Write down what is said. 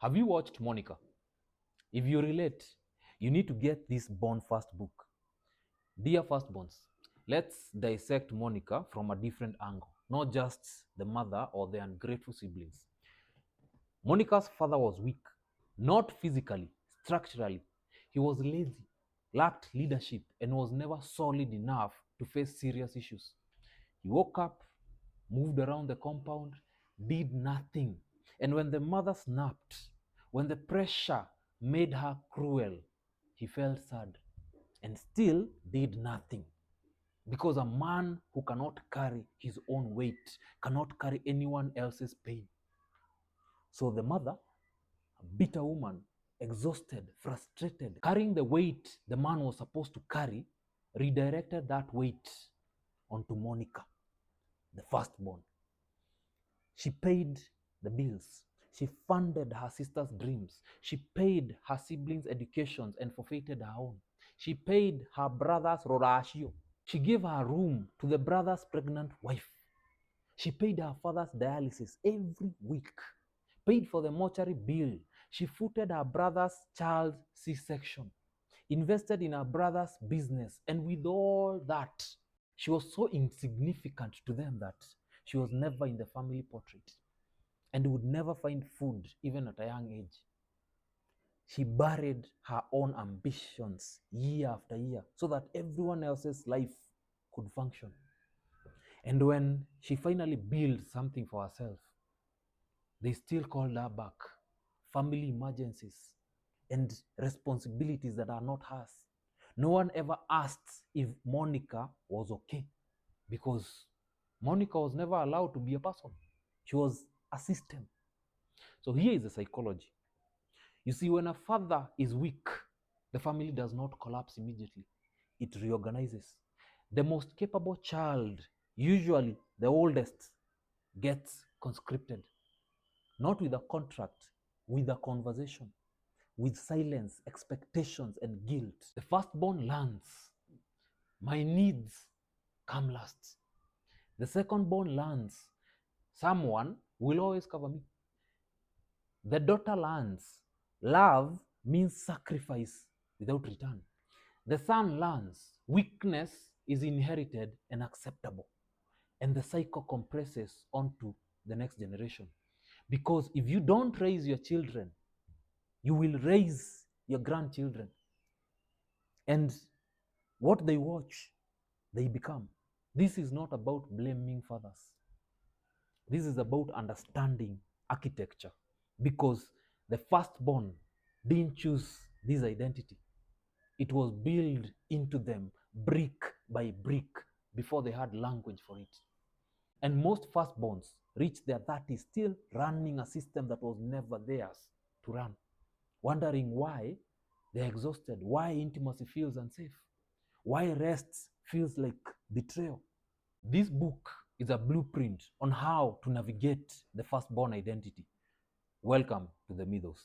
Have you watched Monica? If you relate, you need to get this Born First book. Dear Firstborns, let's dissect Monica from a different angle, not just the mother or the ungrateful siblings. Monica's father was weak, not physically, structurally. He was lazy, lacked leadership, and was never solid enough to face serious issues. He woke up, moved around the compound, did nothing. And when the mother snapped, when the pressure made her cruel, he felt sad and still did nothing. Because a man who cannot carry his own weight cannot carry anyone else's pain. So the mother, a bitter woman, exhausted, frustrated, carrying the weight the man was supposed to carry, redirected that weight onto Monica, the firstborn. She paid the bills. She funded her sister's dreams. She paid her siblings' educations and forfeited her own. She paid her brother's rorashio. She gave her room to the brother's pregnant wife. She paid her father's dialysis every week, paid for the mortuary bill. She footed her brother's child's C-section, invested in her brother's business, and with all that, she was so insignificant to them that she was never in the family portrait and would never find food even at a young age. She buried her own ambitions year after year so that everyone else's life could function. And when she finally built something for herself, they still called her back. Family emergencies and responsibilities that are not hers. No one ever asked if Monica was okay, because Monica was never allowed to be a person. She was a system. So here is the psychology. You see, when a father is weak, the family does not collapse immediately. It reorganizes. The most capable child, usually the oldest, gets conscripted. Not with a contract, with a conversation, with silence, expectations, and guilt. The firstborn learns, my needs come last. The secondborn learns, someone will always cover me. The daughter learns, love means sacrifice without return. The son learns, weakness is inherited and acceptable. And the cycle compresses onto the next generation. Because if you don't raise your children, you will raise your grandchildren. And what they watch, they become. This is not about blaming fathers. This is about understanding architecture. Because the firstborn didn't choose this identity. It was built into them brick by brick before they had language for it. And most firstborns reach their 30s still running a system that was never theirs to run, wondering why they're exhausted, why intimacy feels unsafe, why rest feels like betrayal. This book is a blueprint on how to navigate the firstborn identity. Welcome to the Mythos.